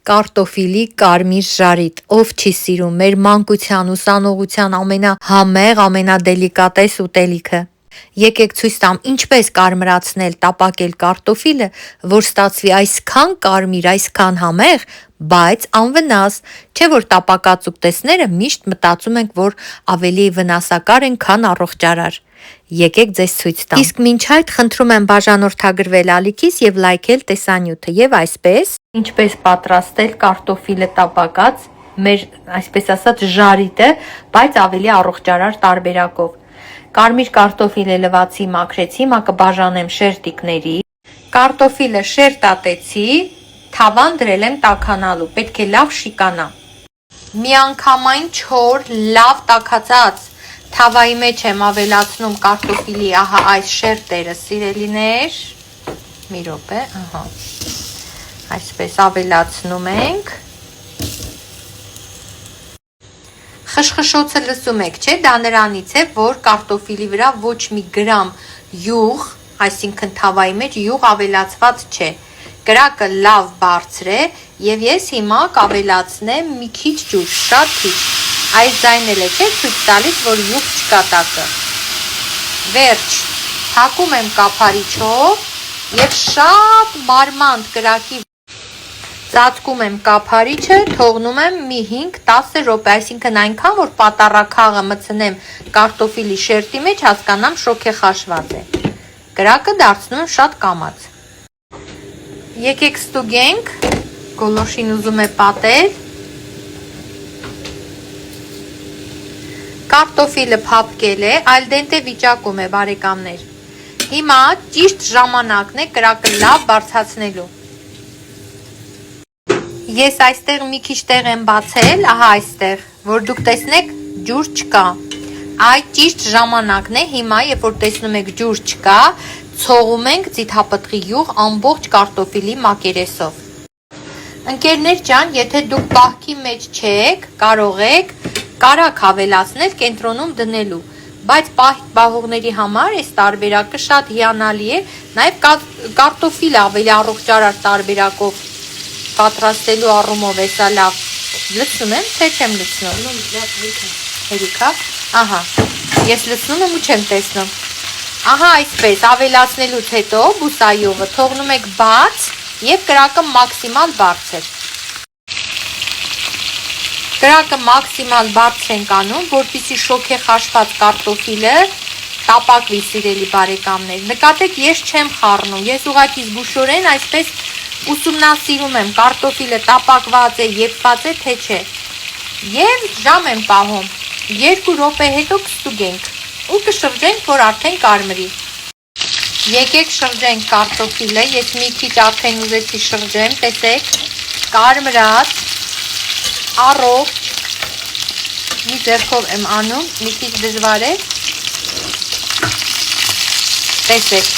Կարտոֆիլի կարմիր ժարիտ, ով չի սիրում մեր մանկության, ուսանողության ամենահամեղ, ամենադելիկատես ուտելիքը։ Եկեք ցույց տամ ինչպես կարմրացնել, տապակել կարտոֆիլը, որ ստացվի այսքան կարմիր, այսքան համեղ, բայց անվնաս, չէ որ տապակած ուտեստները միշտ մտածում ենք, որ ավելի վնասակար են, քան առողջարար։ Եկեք ձեզ ցույց տամ։ Իսկ մինչ այդ խնդրում եմ բաժանորդագրվել ալիքիս եւ լայքել տեսանյութը եւ այսպես ինչպես պատրաստել կարտոֆիլը տապակած, մեր այսպես ասած ժարիտը, բայց ավելի առողջարար տարբերակով։ Կարմիր կարտոֆիլը լվացի, մաքրեցի, հիմա կբաժանեմ շերտիկների։ Կարտոֆիլը շերտատեցի, թավան դրել եմ տաքանալու, պետք է լավ շիկանա։ Միանգամայն չոր, լավ տաքացած թավայի մեջ եմ ավելացնում կարտոֆիլի ահա այս շերտերը, սիրելիներ։ Մի րոպե, ահա։ Այսպես ավելացնում ենք։ Խշխշոցը լսում եք, չէ՞, դա նրանից է, որ կարտոֆիլի վրա ոչ մի գրամ յուղ, այսինքն թավայի մեջ յուղ ավելացված չէ։ Կրակը լավ բարձր է եւ ես հիմա կավելացնեմ մի քիչ ջուր, շատ քիչ։ Այս ձայնել է, չէ՞, ցույց տալիս, որ յուղ չկա տակը։ Վերջ, թակում եմ կափարիչով եւ շատ մարմանդ կրակի ծածկում եմ կափարիչը, թողնում եմ մի 5-10 րոպե, այսինքն այնքան, որ պատառաքաղը մտցնեմ կարտոֆիլի շերտի մեջ, հասկանամ շոգեխաշված է։ Կրակը դարձնում եմ շատ կամաց։ Եկեք ստուգենք, գոլորշին ուզում է պատել։ Կարտոֆիլը փափկել է, al dente վիճակում է, բարեկամներ։ Հիմա ճիշտ ժամանակն է կրակը լավ բարձրացնելու։ Ես այստեղ մի քիչ տեղ եմ բացել, ահա այստեղ, որ դուք տեսնեք ջուր չկա։ Այդ ճիշտ ժամանակն է, հիմա երբ որ տեսնում եք ջուր չկա, ցողում ենք ձիթապտղի յուղ ամբողջ կարտոֆիլի մակերեսով։ Ընկերներ ջան, եթե դուք պահքի մեջ չեք, կարող եք կարագ ավելացնել կենտրոնում դնելու, բայց պահողների համար այս տարբերակը շատ հիանալի է, նաև կարտոֆիլը ավելի առողջարար տարբերակով պատրաստելու առումով էսա լավ։ Լցնում եմ, թե չեմ լցնում։ Հերիքա։ Ահա։ Ես լցնում եմ ու չեմ տեսնում։ Ահա այսպես ավելացնելուց հետո բուսայուղը թողնում եք բաց եւ կրակը մաքսիմալ բարձր։ Կրակը մաքսիմալ բարձր ենք անում, որպեսզի շոգեխաշված կարտոֆիլը տապակվի, սիրելի բարեկամներ։ Նկատեք, ես չեմ խառնում, ես ուղղակի զգուշորեն այսպես ուսումնասիրում եմ կարտոֆիլը տապակված է, եփված է, թե չէ։ Եվ ժամ եմ պահում, 2 րոպե հետո կստուգենք ու կշրջենք, որ արդեն կարմրի։ Եկեք շրջենք կարտոֆիլը, ես մի քիչ արդեն ուզեցի շրջեմ, տեսեք, կարմրած, առողջ, մի ձեռքով եմ անում, մի քիչ դժվար է, տեսեք։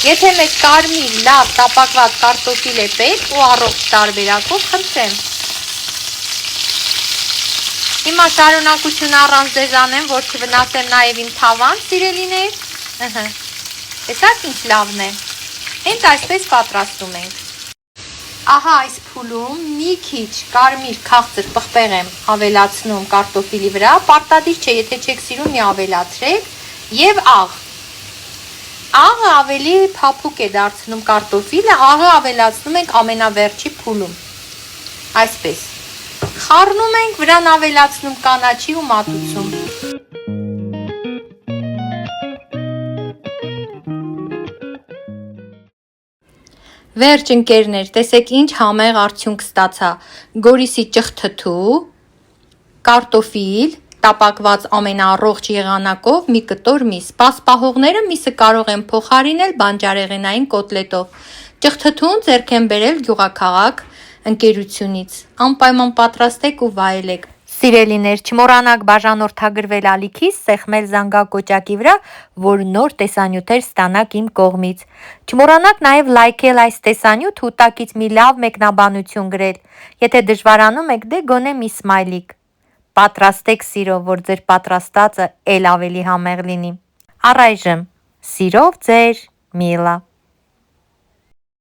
Եթե մեկ կարմիր, լավ, տապակված կարտոֆիլ է պետք ու առողջ տարբերակով, խնդրեմ։ Հիմա շարունակություն առանց ձեզ անեմ, որ չվնասեմ նաև իմ թավան, սիրելիներ։ Տեսաք ինչ լավն է։ Հենց այսպես պատրաստում ենք։ Ահա այս փուլում մի քիչ կարմիր քաղցր պղպեղ եմ ավելացնում կարտոֆիլի վրա, պարտադիր չէ, եթե չեք սիրում, մի ավելացրեք, եւ աղ։ Աղը ավելի փափուկ է դարձնում կարտոֆիլը, աղը ավելացնում ենք ամենավերջի փուլում։ Այսպես։ Խառնում ենք, վրան ավելացնում կանաչի ու մատուցում։ Վերջ ընկերներ, տեսեք ինչ համեղ արդյունք ստացա։ Գորիսի ճխթթու, կարտոֆիլ, տապակված ամենաառողջ եղանակով մի կտոր միս։ Պահողները միսը կարող են փոխարինել բանջարեղենային կոտլետով։ Ճխթթուն ձեռք եմ բերել գյուղաքաղաք ընկերությունից։ Անպայման պատրաստեք ու վայելեք։ Սիրելիներ, չմոռանաք բաժանորդագրվել ալիքիս, սեղմել զանգակոճակի վրա, որ նոր տեսանյութեր ստանաք իմ կողմից։ Չմոռանաք նաև լայքել այս տեսանյութը ու տակից մի լավ մեկնաբանություն գրել։ Եթե դժվարանում եք, դե գոնե մի սմայլիկ։ Պատրաստեք սիրով, որ ձեր պատրաստածը էլ ավելի համեղ լինի։ Առայժմ, սիրով ձեր Միլա։